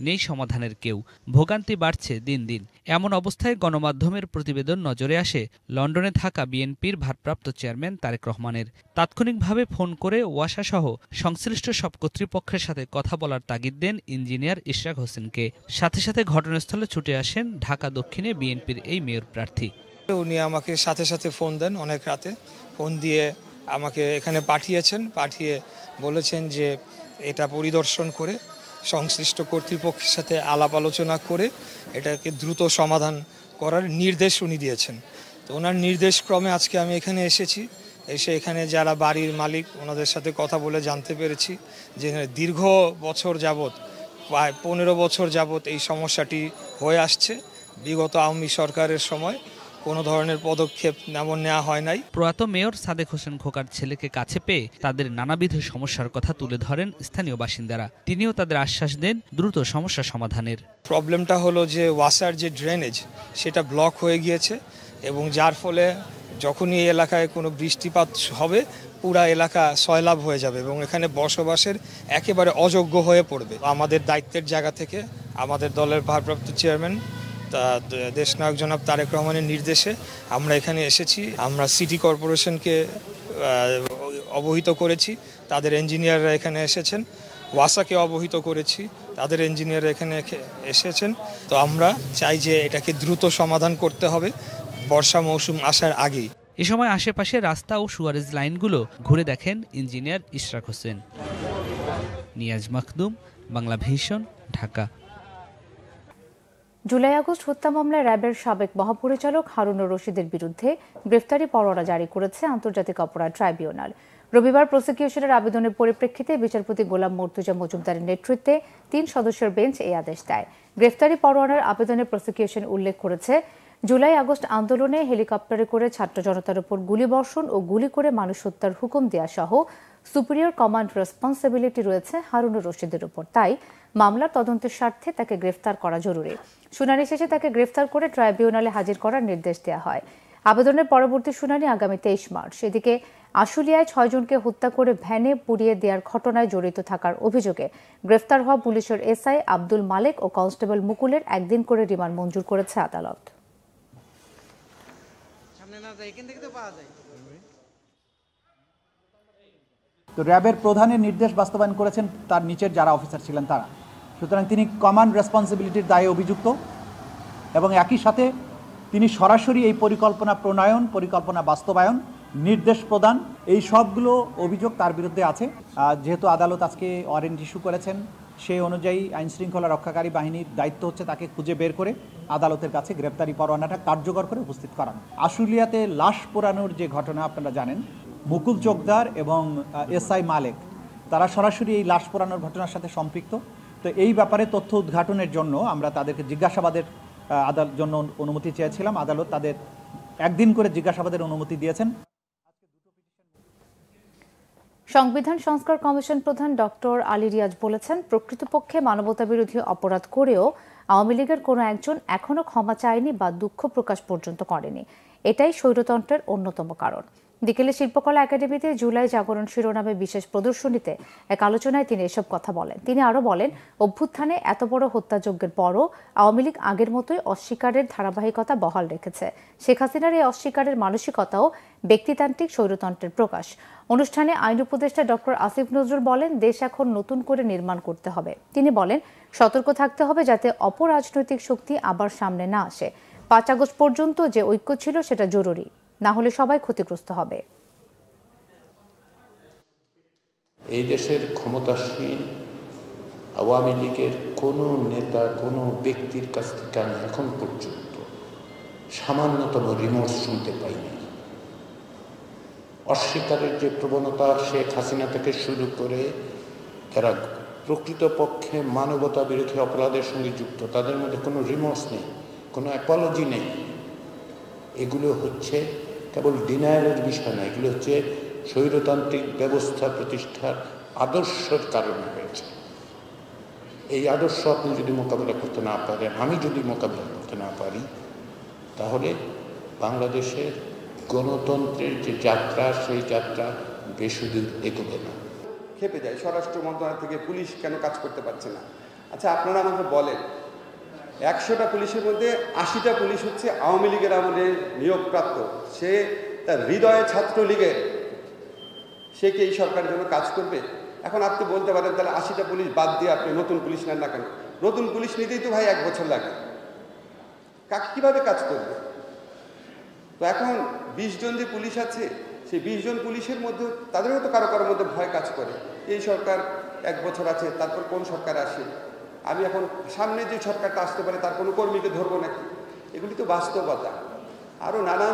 নেই সমাধানের কেউ। ভোগান্তি বাড়ছে দিন দিন। এমন অবস্থায় গণমাধ্যমের প্রতিবেদন নজরে আসে লন্ডনে থাকা বিএনপির ভারপ্রাপ্ত চেয়ারম্যান তারেক রহমানের। তাৎক্ষণিকভাবে ফোন করে ওয়াসাসহ সংশ্লিষ্ট সব কর্তৃপক্ষের সাথে কথা বলার তাগিদ দেন ইঞ্জিনিয়ার ইশরাক হোসেনকে। সাথে সাথে ঘটনাস্থলে ছুটে আসেন ঢাকা দক্ষিণে বিএনপির এই মেয়র প্রার্থী। উনি আমাকে সাথে সাথে ফোন দেন, অনেক রাতে ফোন দিয়ে আমাকে এখানে পাঠিয়ে বলেছেন যে এটা পরিদর্শন করে সংশ্লিষ্ট কর্তৃপক্ষের সাথে আলাপ আলোচনা করে এটাকে দ্রুত সমাধান করার নির্দেশ উনি দিয়েছেন। তো ওনার নির্দেশ ক্রমে আজকে আমি এখানে এসেছি। এখানে যারা বাড়ির মালিক ওনাদের সাথে কথা বলে জানতে পেরেছি যে দীর্ঘ বছর যাবৎ, প্রায় 15 বছর যাবৎ এই সমস্যাটি হয়ে আসছে। বিগত আওয়ামী সরকারের সময় কোনো ধরনের পদক্ষেপ নেওয়া হয় নাই। প্রয়াত মেয়র সাদেক হোসেন খোকার ছেলেকে কাছে পেয়ে তাদের নানাবিধ সমস্যার কথা তুলে ধরেন স্থানীয় বাসিন্দারা। তিনিও তাদের আশ্বাস দেন দ্রুত সমস্যা সমাধানের। প্রবলেমটা হলো যে ওয়াসার যে ড্রেনেজ সেটা ব্লক হয়ে গিয়েছে এবং যার ফলে যখনই এই এলাকায় কোনো বৃষ্টিপাত হবে পুরা এলাকা সয়লাব হয়ে যাবে এবং এখানে বসবাসের একেবারে অযোগ্য হয়ে পড়বে। আমাদের দায়িত্বের জায়গা থেকে আমাদের দলের ভারপ্রাপ্ত চেয়ারম্যান দেশনায়ক জনাব তারেক রহমানের নির্দেশে আমরা এখানে এসেছি। আমরা সিটি কর্পোরেশনকে অবহিত করেছি, তাদের ইঞ্জিনিয়াররা এখানে এসেছেন। ওয়াসাকে অবহিত করেছি, তাদের ইঞ্জিনিয়াররা এখানে এসেছেন। তো আমরা চাই যে এটাকে দ্রুত সমাধান করতে হবে বর্ষা মৌসুম আসার আগেই। এ সময় আশেপাশে রাস্তা ও সুয়ারেজ লাইনগুলো ঘুরে দেখেন ইঞ্জিনিয়ার ইশরাক হোসেন। নিয়াজ মাকদুম, বাংলা ভিশন, ঢাকা। জুলাই আগস্ট হত্যা মামলায় র্যাবের সাবেক মহাপরিচালক হারুনুর রশিদের বিরুদ্ধে গ্রেফতারি পরোয়ানা জারি করেছে আন্তর্জাতিক অপরাধ ট্রাইব্যুনাল। রবিবার প্রসিকিউশনের আবেদনের পরিপ্রেক্ষিতে বিচারপতি গোলাম মর্তুজা মজুমদারের নেতৃত্বে 3 সদস্যের বেঞ্চ এই আদেশ দেয়। গ্রেফতারি পরোয়ানার আবেদনে প্রসিকিউশন উল্লেখ করেছে, জুলাই আগস্ট আন্দোলনে হেলিকপ্টারে করে ছাত্র জনতার উপর গুলিবর্ষণ ও গুলি করে মানুষ হত্যার হুকুম দেওয়া সহ সুপিরিয়র কমান্ড রেসপন্সিবিলিটি রয়েছে হারুনুর রশিদের উপর। তাই মামলার তদন্তের স্বার্থে তাকে গ্রেফতার করা জরুরি। শুনানি শেষে তাকে গ্রেফতার করে ট্রাইব্যুনালে হাজির করার নির্দেশ দেওয়া হয়। আবেদনের পরবর্তী শুনানি আগামী 23 মার্চ। এদিকে আশুলিয়ায় 6 জনকে হত্যা করে ভ্যানে পুড়িয়ে দেওয়ার ঘটনায় জড়িত থাকার অভিযোগে গ্রেফতার হওয়া পুলিশের এসআই আব্দুল মালেক ও কনস্টেবল মুকুলের 1 দিন করে রিমান্ড মঞ্জুর করেছে আদালত। তো র্যাবের প্রধানের নির্দেশ বাস্তবায়ন করেছেন তার নিচের যারা অফিসার ছিলেন তারা, সুতরাং তিনি কমান্ড রেসপন্সিবিলিটির দায়ে অভিযুক্ত এবং একই সাথে তিনি সরাসরি এই পরিকল্পনা প্রণয়ন, পরিকল্পনা বাস্তবায়ন, নির্দেশ প্রদান, এই সবগুলো অভিযোগ তার বিরুদ্ধে আছে। যেহেতু আদালত আজকে ওয়ারেন্ট ইস্যু করেছেন, সেই অনুযায়ী আইনশৃঙ্খলা রক্ষাকারী বাহিনীর দায়িত্ব হচ্ছে তাকে খুঁজে বের করে আদালতের কাছে গ্রেপ্তারি পরোয়ানাটা কার্যকর করে উপস্থিত করানো। আশুলিয়াতে লাশ পোড়ানোর যে ঘটনা আপনারা জানেন, মুকুল চোকদার এবং এসআই মালেক তারা সরাসরি এই লাশ পোড়ানোর ঘটনার সাথে সম্পৃক্ত। তো এই ব্যাপারে তথ্য উদ্ঘাটনের জন্য আমরা তাদেরকে জিজ্ঞাসাবাদের জন্য অনুমতি চেয়েছিলাম। আদালত তাদের 1 দিন করে জিজ্ঞাসাবাদের অনুমতি দিয়েছেন। সংবিধান সংস্কার কমিশন প্রধান ডক্টর আলী রিয়াজ বলেছেন, প্রকৃতপক্ষে মানবতাবিরোধী অপরাধ করেও আওয়ামী লীগের কোনো একজন এখনো ক্ষমা চায়নি বা দুঃখ প্রকাশ পর্যন্ত করেনি। এটাই স্বৈরতন্ত্রের অন্যতম কারণ। বিকেলে শিল্পকলা একাডেমিতে জুলাই জাগরণ শিরোনামে বিশেষ প্রদর্শনীতে এক আলোচনায় তিনি এসব কথা বলেন। তিনি আরও বলেন, অভ্যুত্থানে এত বড় হত্যাযজ্ঞের পরও আওয়ামী লীগ আগের মতোই অস্বীকারের ধারাবাহিকতা বহাল রেখেছে। শেখ হাসিনার এই অস্বীকারের মানসিকতাও ব্যক্তিতান্ত্রিক স্বৈরতন্ত্রের প্রকাশ। অনুষ্ঠানে আইন উপদেষ্টা ডক্টর আসিফ নজরুল বলেন, দেশ এখন নতুন করে নির্মাণ করতে হবে। তিনি বলেন, সতর্ক থাকতে হবে যাতে অপরাজনৈতিক শক্তি আবার সামনে না আসে। 5 আগস্ট পর্যন্ত যে ঐক্য ছিল সেটা জরুরি, না হলে সবাই ক্ষতিগ্রস্ত হবে। এই দেশের ক্ষমতাসীন আওয়ামী লীগের কোনো নেতা, কোনো ব্যক্তির কাছ থেকে আমি এখন পর্যন্ত সামান্যতম রিমোর্স শুনতে পাইনি। অস্বীকারের যে প্রবণতা, শেখ হাসিনা থেকে শুরু করে যারা প্রকৃতপক্ষে মানবতা বিরোধী অপরাধের সঙ্গে যুক্ত, তাদের মধ্যে কোনো রিমোর্স নেই, কোনো অ্যাপোলজি নেই। এগুলো হচ্ছে কেবল ডিনায়ালের বিষয় না, এগুলো হচ্ছে স্বৈরতান্ত্রিক ব্যবস্থা প্রতিষ্ঠার আদর্শের কারণে হয়েছে। এই আদর্শ আপনি যদি মোকাবিলা করতে না পারেন, আমি যদি মোকাবিলা করতে না পারি, তাহলে বাংলাদেশের গণতন্ত্রের যে যাত্রা, সেই যাত্রা বেশিদূর এগোবে না। খেপে যায় স্বরাষ্ট্র মন্ত্রণালয় থেকে পুলিশ কেন কাজ করতে পারছে না। আচ্ছা, আপনারা আমাকে বলেন, 100টা পুলিশের মধ্যে 80টা পুলিশ হচ্ছে আওয়ামী লীগের আমলে নিয়োগপ্রাপ্ত। সে তার হৃদয়ে ছাত্রলীগের, সে কি এই সরকারের জন্য কাজ করবে? এখন আপনি বলতে পারেন, তাহলে 80টা পুলিশ বাদ দিয়ে আপনি নতুন পুলিশ নেন না কেন? নতুন পুলিশ নিতেই তো ভাই 1 বছর লাগে, কীভাবে কাজ করবে? তো এখন 20 জন যে পুলিশ আছে, সেই 20 জন পুলিশের মধ্যে তাদেরও তো কারো কারোর মধ্যে ভয় কাজ করে। এই সরকার 1 বছর আছে, তারপর কোন সরকার আসে? আমি এখন সামনে যে সরকারটা আসতে পারে তার কোনো কর্মীকে ধরবো নাকি? এগুলি তো বাস্তবতা। আরো নানা।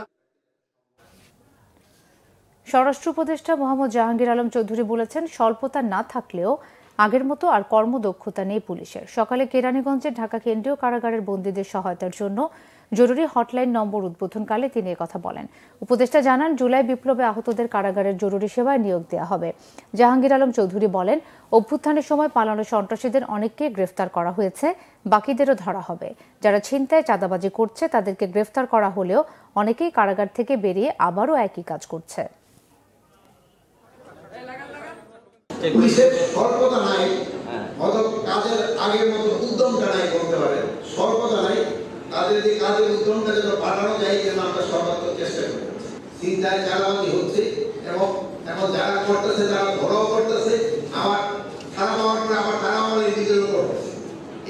স্বরাষ্ট্র উপদেষ্টা মোহাম্মদ জাহাঙ্গীর আলম চৌধুরী বলেছেন, স্বল্পতা না থাকলেও আগের মতো আর কর্মদক্ষতা নেই পুলিশের। সকালে কেরানীগঞ্জের ঢাকা কেন্দ্রীয় কারাগারের বন্দীদের সহায়তার জন্য জরুরি হটলাইন নম্বর উদ্বোধনকালে তিনি কথা বলেন। উপদেষ্টা জানান, জুলাই বিপ্লবে আহতদের কারাগারের জরুরি সেবায় নিয়োগ দেওয়া হবে। জাহাঙ্গীর আলম চৌধুরী বলেন, অভ্যুত্থানের সময় পালানো সন্ত্রাসীদের অনেককে গ্রেফতার করা হয়েছে, বাকিদেরও ধরা হবে। যারা ছিনতাই, চাঁদাবাজি করছে তাদেরকে গ্রেফতার করা হলেও অনেকেই কারাগার থেকে বেরিয়ে আবারও একই কাজ করছে। পুলিশের স্বল্পতা নাই, কাজের আগের মতো উদ্যমটা নাই বলতে পারেন, স্বল্পতা নাই। তাদের যে কাজের উদ্যমটা যেন বাড়ানো যায়, যেন আমরা সর্বাত্মক চেষ্টা করি। চিন্তায় চালাবাজি হচ্ছে এবং এখন যারা করতেছে তারা ধরাও করতেছে, আবার খারাপ হওয়ার পরে আবার তারা আমার নিজের উপর,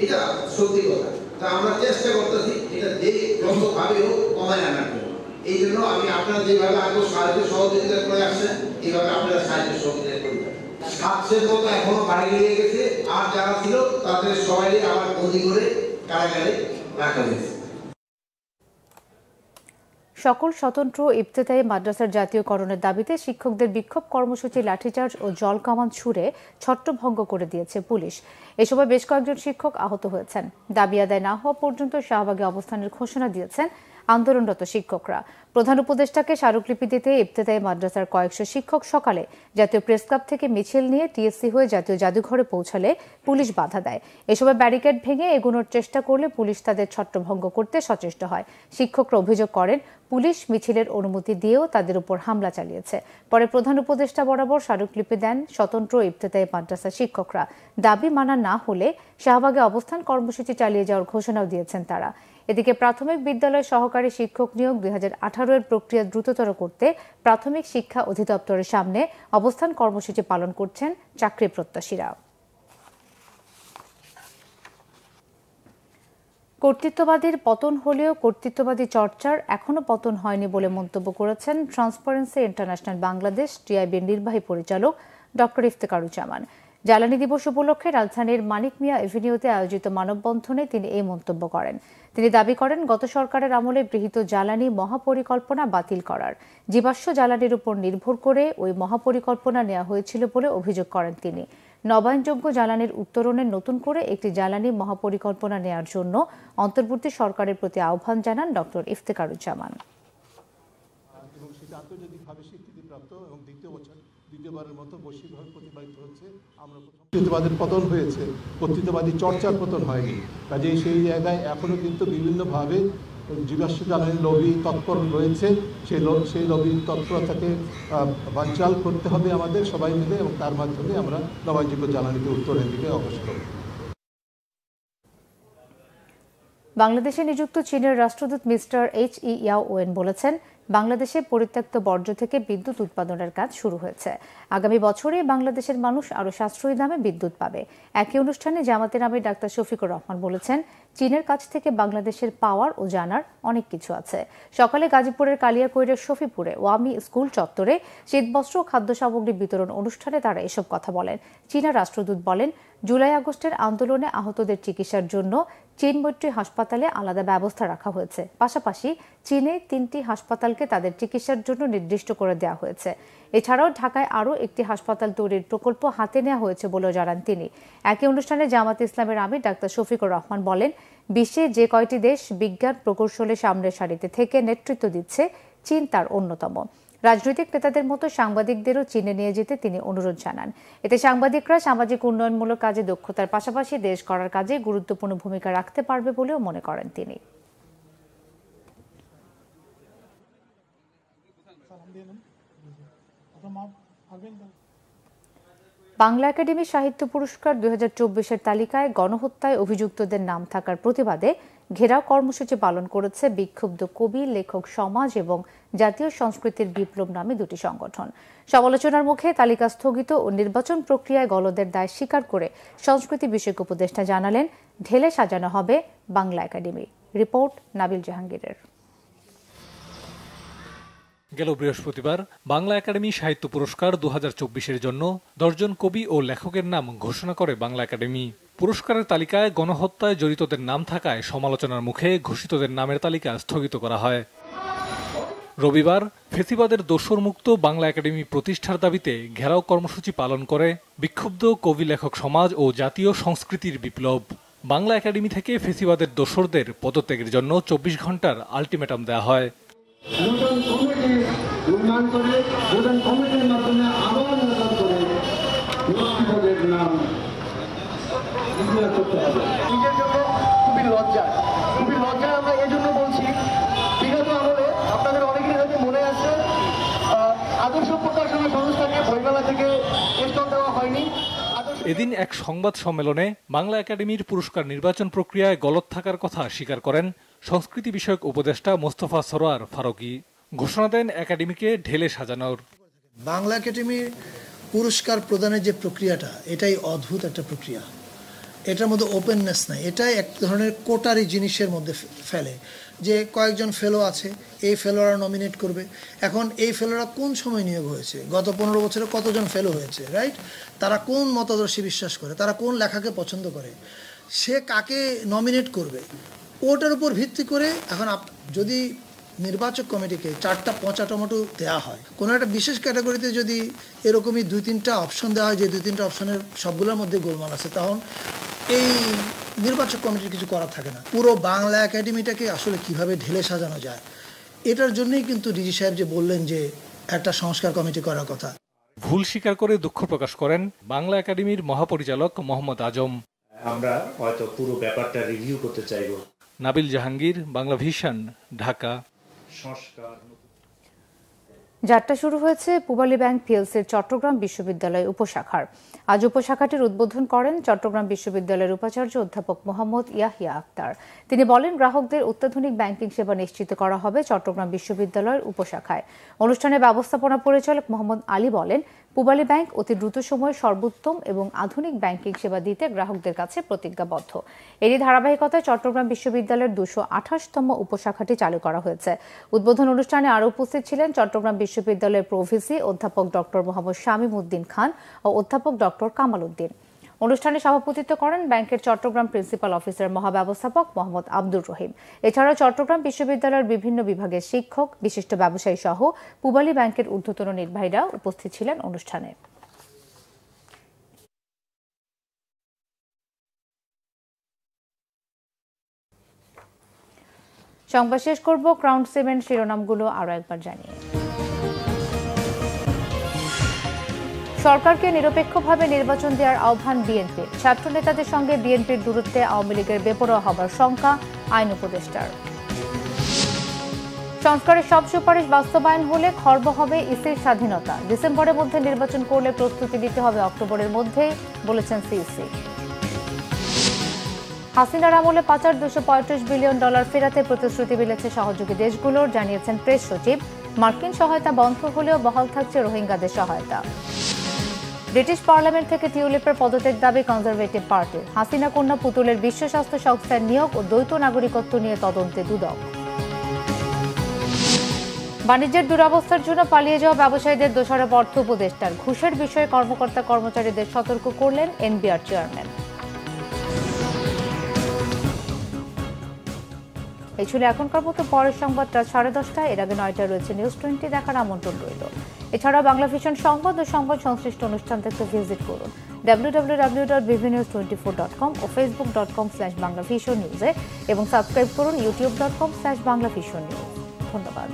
এটা সত্যি কথা। তা আমরা চেষ্টা করতেছি এটা যে যতভাবে হোক কমায় আনার জন্য। এই জন্য আমি আপনারা যেভাবে আগে সাহায্য সহযোগিতা করে আসছেন, এইভাবে আপনারা সাহায্য সহযোগিতা করবেন। 700 মতো এখনো বাড়ি নিয়ে গেছে, আর যারা ছিল তাদের সবাই আবার বন্দি করে কারাগারে রাখা হয়েছে। সকল স্বতন্ত্র ইবতেদায়ী মাদ্রাসার জাতীয়করণের দাবিতে শিক্ষকদের বিক্ষোভ কর্মসূচি লাঠিচার্জ ও জলকামান ছুড়ে ছত্রভঙ্গ করে দিয়েছে পুলিশ। এ সময় বেশ কয়েকজন শিক্ষক আহত হয়েছেন। দাবি আদায় না হওয়া পর্যন্ত শাহবাগে অবস্থানের ঘোষণা দিয়েছেন আন্দোলনরত শিক্ষকরা। প্রধান উপদেষ্টাকে স্মারকলিপি দিতে ইবতেদায়ী মাদ্রাসার কয়েকশো শিক্ষক সকালে জাতীয় প্রেস ক্লাব থেকে মিছিল নিয়ে টিএসসি হয়ে জাতীয় জাদুঘরে পৌঁছালে পুলিশ বাধা দেয়। এ সময় ব্যারিকেড ভেঙে এগোনোর চেষ্টা করলে পুলিশ তাদের ছত্রভঙ্গ করতে সচেষ্ট হয়। শিক্ষকরা অভিযোগ করেন পুলিশ মিছিলের অনুমতি দিয়েও তাদের উপর হামলা চালিয়েছে। পরে প্রধান উপদেষ্টা বরাবর স্মারকলিপি দেন স্বতন্ত্র ইবতেদায়ী মাদ্রাসা শিক্ষকরা। দাবি মানা না হলে শাহবাগে অবস্থান কর্মসূচি চালিয়ে যাওয়ার ঘোষণাও দিয়েছেন তারা। এদিকে প্রাথমিক বিদ্যালয় সহকারী শিক্ষক নিয়োগ 2018-এর প্রক্রিয়া দ্রুততর করতে প্রাথমিক শিক্ষা অধিদপ্তরের সামনে অবস্থান কর্মসূচি পালন করছেন চাকরি প্রত্যাশীরা। কর্তৃত্ববাদীর পতন হলেও কর্তৃত্ববাদী চর্চার এখনো পতন হয়নি বলে মন্তব্য করেছেন ট্রান্সপারেন্সি ইন্টারন্যাশনাল বাংলাদেশ টিআইবির নির্বাহী পরিচালক ডক্টর ইফতেখারুজ্জামান। জ্বালানি দিবস উপলক্ষে রাজধানীর মানিক মিয়া এভিনিউতে আয়োজিত মানববন্ধনে তিনি এই মন্তব্য করেন। তিনি দাবি করেন গত সরকারের আমলে গৃহীত জ্বালানি মহাপরিকল্পনা বাতিল করার জীবাশ্ম জ্বালানির উপর নির্ভর করে ওই মহাপরিকল্পনা নেওয়া হয়েছিল বলে অভিযোগ করেন তিনি। নবায়নযোগ্য জ্বালানির উত্তরণে নতুন করে একটি জ্বালানি মহাপরিকল্পনা নেওয়ার জন্য অন্তর্বর্তী সরকারের প্রতি আহ্বান জানান ডক্টর ইফতেখারুজ্জামান। দ্বিতীয়বারের মতো বৈশ্বিকভাবে প্রতিপালিত হচ্ছে। আমরা কর্তৃত্ববাদের পতন হয়েছে, কর্তৃত্ববাদী চর্চার পতন হয়নি। কাজেই সেই জায়গায় এখনো কিন্তু বিভিন্নভাবে জীবাশ্ম জ্বালানির লবি তৎপর রয়েছে। সেই লবি তৎপরতাকে বানচাল করতে হবে আমাদের সবাই মিলে, এবং তার মাধ্যমে আমরা নবায়নযোগ্য জ্বালানিকে উত্তরের দিকে অগ্রসর হব। বাংলাদেশে নিযুক্ত চীনের রাষ্ট্রদূত মিস্টার এইচ.ই. ইয়াওয়েন বলেছেন বাংলাদেশে পরিত্যক্ত বর্জ্য থেকে বিদ্যুৎ উৎপাদনের কাজ শুরু হয়েছে। আগামী বছরে বাংলাদেশের মানুষ আরও সাশ্রয়ী দামে বিদ্যুৎ পাবে। একই অনুষ্ঠানে জামাতের আমির ডাক্তার শফিকুর রহমান বলেছেন চীনের কাছ থেকে বাংলাদেশের পাওয়ার ও জানার অনেক কিছু আছে। সকালে গাজীপুরের কালিয়াকৈরের শফিপুরে ওয়ামি স্কুল চত্বরে শীতবস্ত্র ও খাদ্য সামগ্রী বিতরণ অনুষ্ঠানে তারা এসব কথা বলেন। চীনা রাষ্ট্রদূত বলেন জুলাই আগস্টের আন্দোলনে আহতদের চিকিৎসার জন্য চীন মৈত্রী হাসপাতালে আলাদা ব্যবস্থা রাখা হয়েছে। পাশাপাশি চীনে 3টি হাসপাতালকে তাদের চিকিৎসার জন্য নির্দিষ্ট করে দেওয়া হয়েছে। এছাড়াও ঢাকায় আরও একটি হাসপাতাল তৈরির প্রকল্প হাতে নেওয়া হয়েছে বলেও জানান তিনি। একই অনুষ্ঠানে জামাত ইসলামের আমির ডাক্তার শফিকুর রহমান বলেন বিশ্বে যে কয়টি দেশ বিজ্ঞান প্রকৌশলে সামনের সারিতে থেকে নেতৃত্ব দিচ্ছে চীন তার অন্যতম। রাজনৈতিক নেতাদের মতো সাংবাদিকদেরও চীনে নিয়ে যেতে তিনি অনুরোধ জানান। এতে সাংবাদিকরা সামাজিক উন্নয়নমূলক কাজে দক্ষতার পাশাপাশি দেশ গড়ার কাজে গুরুত্বপূর্ণ ভূমিকা রাখতে পারবে বলেও মনে করেন তিনি। বাংলা একাডেমি সাহিত্য পুরস্কার 2024-এর তালিকায় গণহত্যায় অভিযুক্তদের নাম থাকার প্রতিবাদে ঘেরাও কর্মসূচি পালন করেছে বিক্ষুব্ধ কবি, লেখক সমাজ এবং জাতীয় সংস্কৃতির বিপ্লব নামে দুটি সংগঠন। সমালোচনার মুখে তালিকা স্থগিত ও নির্বাচন প্রক্রিয়ায় গলদের দায় স্বীকার করে সংস্কৃতি বিষয়ক উপদেষ্টা জানালেন ঢেলে সাজানো হবে বাংলা একাডেমি। রিপোর্ট নাবিল জাহাঙ্গীরের। গেল বৃহস্পতিবার বাংলা একাডেমি সাহিত্য পুরস্কার 2024-এর জন্য 10 জন কবি ও লেখকের নাম ঘোষণা করে বাংলা একাডেমি। পুরস্কারের তালিকায় গণহত্যায় জড়িতদের নাম থাকায় সমালোচনার মুখে ঘোষিতদের নামের তালিকা স্থগিত করা হয়। রবিবার ফেসিবাদের দোসরমুক্ত বাংলা একাডেমি প্রতিষ্ঠার দাবিতে ঘেরাও কর্মসূচি পালন করে বিক্ষুব্ধ কবি, লেখক সমাজ ও জাতীয় সংস্কৃতির বিপ্লব। বাংলা একাডেমি থেকে ফেসিবাদের দোসরদের পদত্যাগের জন্য 24 ঘন্টার আলটিমেটাম দেওয়া হয়। নিজের জন্য খুবই লজ্জা আমরা এই জন্য বলছি, বিগত আমলে আপনাদের অনেকেরই হয়তো মনে আছে আদর্শ প্রকাশনা সংস্থাকে বইমেলা থেকে স্টল দেওয়া হয়নি। এদিন এক সংবাদ সম্মেলনে বাংলা একাডেমির পুরস্কার নির্বাচন প্রক্রিয়ায় গলত থাকার কথা স্বীকার করেন সংস্কৃতি বিষয়ক উপদেষ্টা মোস্তফা সরোয়ার ফারুকী। ঘোষণা দেন একাডেমিকে ঢেলে সাজানোর। বাংলা একাডেমির পুরস্কার প্রদানের যে প্রক্রিয়াটা, এটাই অদ্ভুত একটা প্রক্রিয়া। এটার মধ্যে ওপেননেস নাই, এটাই এক ধরনের কোটারি জিনিসের মধ্যে ফেলে যে কয়েকজন ফেলো আছে, এই ফেলোরা নমিনেট করবে। এখন এই ফেলোরা কোন সময় নিয়োগ হয়েছে, গত 15 বছরে কতজন ফেলো হয়েছে, রাইট? তারা কোন মতাদর্শে বিশ্বাস করে, তারা কোন লেখাকে পছন্দ করে, সে কাকে নমিনেট করবে, ওটার উপর ভিত্তি করে এখন যদি নির্বাচক কমিটিকে 4টা পচা টমেটো দেওয়া হয়, কোনো একটা বিশেষ ক্যাটাগরিতে যদি এরকমই 2-3টা অপশন দেওয়া হয় যে 2-3টা অপশনের সবগুলোর মধ্যে গোলমাল আছে, তখন এই নির্বাচক কমিটির কিছু করার থাকে না। পুরো বাংলা একাডেমিটাকে আসলে কিভাবে ঢেলে সাজানো যায়, এটার জন্যই কিন্তু ডিজি সাহেব যে বললেন যে একটা সংস্কার কমিটি করার কথা। ভুল স্বীকার করে দুঃখ প্রকাশ করেন বাংলা একাডেমির মহাপরিচালক মোহাম্মদ আজম। আমরা হয়তো পুরো ব্যাপারটা রিভিউ করতে চাইব। নাবিল জাহাঙ্গীর, বাংলা ভিশন, ঢাকা। যাত্রা শুরু হয়েছে পূবালী ব্যাংক পিএলসির চট্টগ্রাম বিশ্ববিদ্যালয় উপশাখার। আজ উপশাখাটির উদ্বোধন করেন চট্টগ্রাম বিশ্ববিদ্যালয়ের উপাচার্য অধ্যাপক মোহাম্মদ ইয়াহিয়া আক্তার। তিনি বলেন, গ্রাহকদের অত্যাধুনিক ব্যাংকিং সেবা নিশ্চিত করা হবে চট্টগ্রাম বিশ্ববিদ্যালয়ের উপশাখায়। অনুষ্ঠানে ব্যবস্থাপনা পরিচালক মোহাম্মদ আলী বলেন, পূবালী ব্যাংক অতি দ্রুত সময়ে সর্বোত্তম এবং আধুনিক ব্যাংকিং সেবা দিতে গ্রাহকদের কাছে প্রতিজ্ঞাবদ্ধ। এরই ধারাবাহিকতায় চট্টগ্রাম বিশ্ববিদ্যালয়ের 228তম উপশাখাটি চালু করা হয়েছে। উদ্বোধন অনুষ্ঠানে আরও উপস্থিত ছিলেন চট্টগ্রাম বিশ্ববিদ্যালয়ের প্রভিসি অধ্যাপক ডক্টর মোহাম্মদ শামীম উদ্দিন খান ও অধ্যাপক ডক্টর কামাল উদ্দিন। অনুষ্ঠানে সভাপতিত্ব করেন ব্যাংকের চট্টগ্রাম প্রিন্সিপাল অফিসার মহাব্যবস্থাপক মোহাম্মদ আব্দুর রহিম। এছাড়াও চট্টগ্রাম বিশ্ববিদ্যালয়ের বিভিন্ন বিভাগের শিক্ষক, বিশিষ্ট ব্যবসায়ী সহ পূবালী ব্যাংকের ঊর্ধ্বতন নির্বাহীরা উপস্থিত ছিলেন অনুষ্ঠানে। সংবাদ শেষ করব ক্রাউন সিমেন্ট শিরোনামগুলো আরও একবার জানিয়ে। সরকারকে নিরপেক্ষভাবে নির্বাচন দেওয়ার আহ্বান বিএনপির। ছাত্র নেতাদের সঙ্গে বিএনপির দূরত্বে আওয়ামী লীগের বেপরোয়া হবার শঙ্কা আইন উপদেষ্টার। সংস্কারের সব সুপারিশ বাস্তবায়ন হলে খর্ব হবে ইসির স্বাধীনতা। ডিসেম্বরের মধ্যে নির্বাচন করলে প্রস্তুতি নিতে হবে অক্টোবরের মধ্যেই, বলেছেন সিইসি। হাসিনার আমলে পাচার $235 বিলিয়ন ফেরাতে প্রতিশ্রুতি মিলেছে সহযোগী দেশগুলোর, জানিয়েছেন প্রেস সচিব। মার্কিন সহায়তা বন্ধ হলেও বহাল থাকছে রোহিঙ্গাদের সহায়তা। ব্রিটিশ পার্লামেন্ট থেকে টিউলিপের পদত্যাগ দাবি কনজারভেটিভ পার্টির। হাসিনা কন্যা পুতুলের বিশ্ব স্বাস্থ্য সংস্থার নিয়োগ ও দ্বৈত নাগরিকত্ব নিয়ে তদন্তে দুদক। বাণিজ্যের দুরবস্থার জন্য পালিয়ে যাওয়া ব্যবসায়ীদের দোষারোপ অর্থ উপদেষ্টার। ঘুষের বিষয়ে কর্মকর্তা কর্মচারীদের সতর্ক করলেন এনবিআর চেয়ারম্যান। এই ছিল এখনকার মতো। পরের সংবাদটা 10:30। এর আগে 9টায় রয়েছে নিউজ 20 দেখার আমন্ত্রণ রইল। এছাড়াও বাংলা ভিশন সংবাদ ও সংবাদ সংশ্লিষ্ট অনুষ্ঠান দেখতে ভিজিট করুন www.bvnews24.com ও facebook.com/banglavisionnews এবং সাবস্ক্রাইব করুন youtube.com/banglavisionnews। ধন্যবাদ।